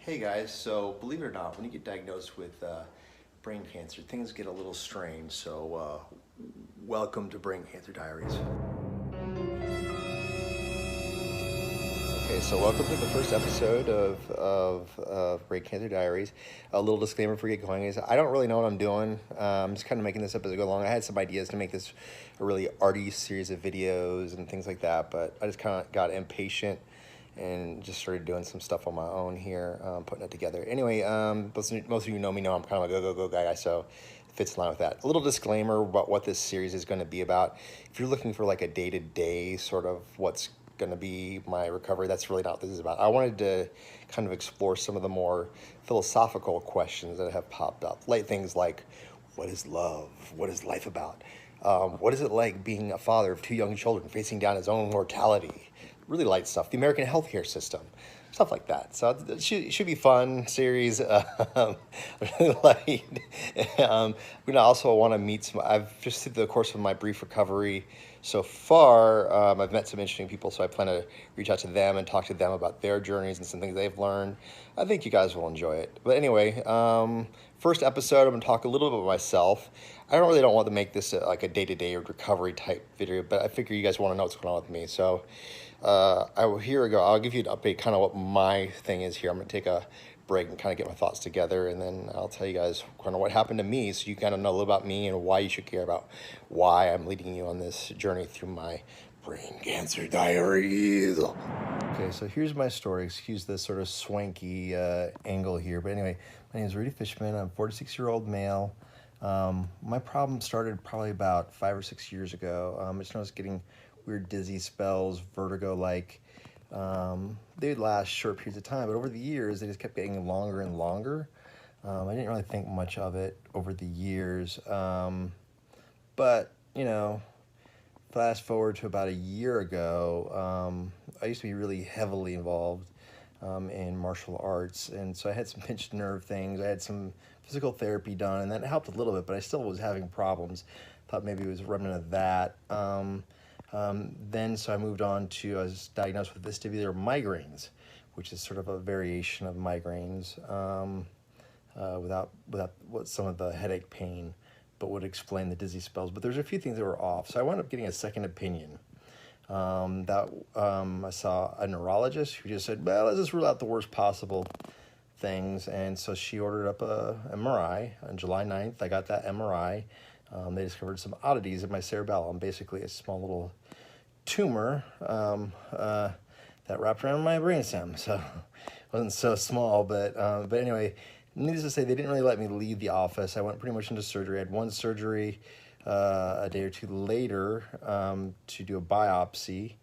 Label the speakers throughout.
Speaker 1: Hey guys, so believe it or not, when you get diagnosed with brain cancer, things get a little strange. So, welcome to Brain Cancer Diaries. Okay, so welcome to the first episode of Brain Cancer Diaries. A little disclaimer before we get going is I don't really know what I'm doing. I'm just kind of making this up as I go along. I had some ideas to make this a really arty series of videos and things like that, but I just kind of got impatient and just started doing some stuff on my own here, putting it together. Anyway, most of you know me know I'm kind of a go guy, so it fits in line with that. A little disclaimer about what this series is going to be about. If you're looking for like a day-to-day sort of what's going to be my recovery, that's really not what this is about. I wanted to kind of explore some of the more philosophical questions that have popped up. Like things like, what is love? What is life about? What is it like being a father of two young children facing down his own mortality? Really light stuff. The American healthcare system, stuff like that. So it should be fun series. Really light. We also want to meet some. I've just through the course of my brief recovery so far, I've met some interesting people. So I plan to reach out to them and talk to them about their journeys and some things they've learned. I think you guys will enjoy it. But anyway, first episode, I'm gonna talk a little bit about myself. I don't want to make this like a day-to-day recovery type video, but I figure you guys want to know what's going on with me. So here we go. I'll give you an update, kind of what my thing is here. I'm gonna take a break and kind of get my thoughts together, and then I'll tell you guys kind of what happened to me, so you kind of know a little about me and why you should care about why I'm leading you on this journey through my brain cancer diaries. Okay, so here's my story. Excuse the sort of swanky angle here, but anyway, my name is Rudy Fischmann. I'm a 46-year-old male. My problem started probably about 5 or 6 years ago. I just noticed getting weird dizzy spells, vertigo-like. They'd last short periods of time, but over the years, they just kept getting longer and longer. I didn't really think much of it over the years. But, you know, fast forward to about a year ago, I used to be really heavily involved in martial arts, and so I had some pinched nerve things. I had some physical therapy done, and that helped a little bit, but I still was having problems. Thought maybe it was a remnant of that. Then so I moved on to, I was diagnosed with vestibular migraines, which is sort of a variation of migraines without what some of the headache pain, but would explain the dizzy spells. But there's a few things that were off, so I wound up getting a second opinion. I saw a neurologist who just said, well, let's just rule out the worst possible things. And so she ordered up a MRI on July 9th. I got that MRI. They discovered some oddities in my cerebellum, basically a small little tumor that wrapped around my brainstem. So it wasn't so small, but anyway, needless to say, they didn't really let me leave the office. I went pretty much into surgery. I had one surgery a day or two later to do a biopsy.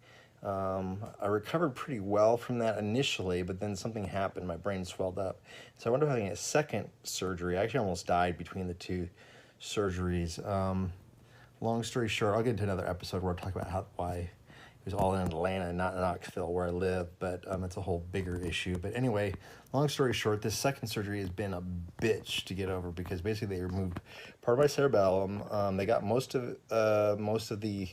Speaker 1: I recovered pretty well from that initially, but then something happened. My brain swelled up. So I wound up having a second surgery. I actually almost died between the two surgeries. Long story short, I'll get into another episode where I talk about why it was all in Atlanta and not in Knoxville where I live, but it's a whole bigger issue. But anyway, long story short, this second surgery has been a bitch to get over because basically they removed part of my cerebellum. They got most of the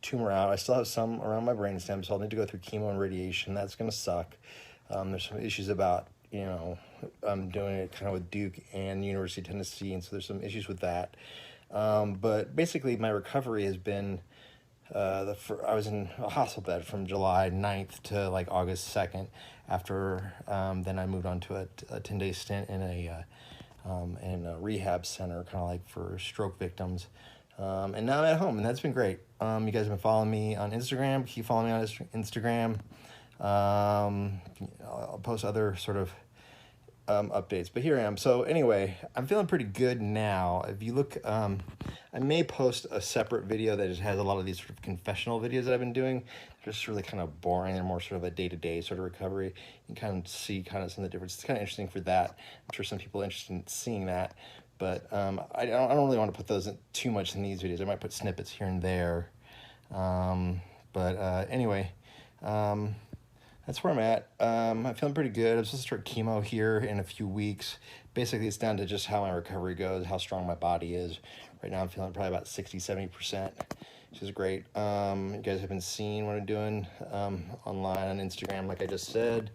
Speaker 1: tumor out. I still have some around my brainstem, so I'll need to go through chemo and radiation. That's going to suck. There's some issues about, I'm doing it kind of with Duke and University of Tennessee, and so there's some issues with that. But basically, my recovery has been, I was in a hospital bed from July 9th to like August 2nd. After then I moved on to a 10-day stint in a rehab center, kind of like for stroke victims. And now I'm at home, and that's been great. You guys have been following me on Instagram. Keep following me on Instagram. I'll post other sort of updates, but here I am. So anyway, I'm feeling pretty good now. If you look, I may post a separate video that just has a lot of these sort of confessional videos that I've been doing. They're just really kind of boring. They're more sort of a day-to-day sort of recovery. You can kind of see kind of some of the difference. It's kind of interesting for that. I'm sure some people are interested in seeing that, but I don't really want to put those too much in these videos. I might put snippets here and there. Anyway, that's where I'm at. I'm feeling pretty good. I'm supposed to start chemo here in a few weeks. Basically, it's down to just how my recovery goes, how strong my body is. Right now, I'm feeling probably about 60-70%, which is great. You guys have been seeing what I'm doing online on Instagram, like I just said.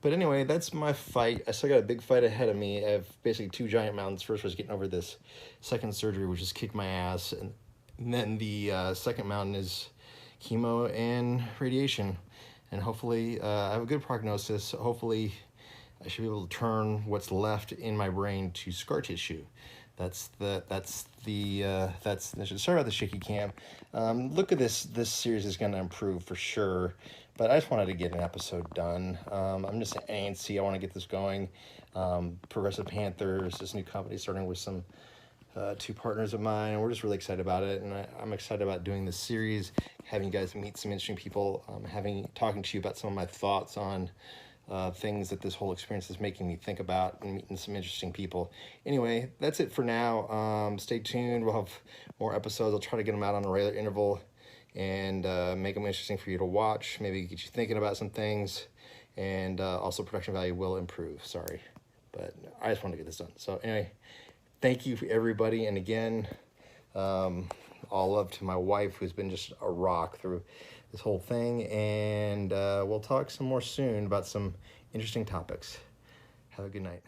Speaker 1: But anyway, that's my fight. I still got a big fight ahead of me. I have basically two giant mountains. First was getting over this second surgery, which just kicked my ass. And then the second mountain is chemo and radiation. And hopefully, I have a good prognosis. Hopefully, I should be able to turn what's left in my brain to scar tissue. Sorry about the shaky cam. Look at this. This series is going to improve for sure. But I just wanted to get an episode done. I'm just antsy. I want to get this going. Progressive Panthers, this new company, starting with some two partners of mine, and we're just really excited about it. And I'm excited about doing this series, having you guys meet some interesting people, talking to you about some of my thoughts on things that this whole experience is making me think about, and meeting some interesting people. Anyway, that's it for now. Stay tuned. We'll have more episodes. I'll try to get them out on a regular interval and make them interesting for you to watch, maybe get you thinking about some things, and also production value will improve. Sorry, but I just want to get this done. So anyway, thank you for everybody, and again, all love to my wife, who's been just a rock through this whole thing, and we'll talk some more soon about some interesting topics. Have a good night.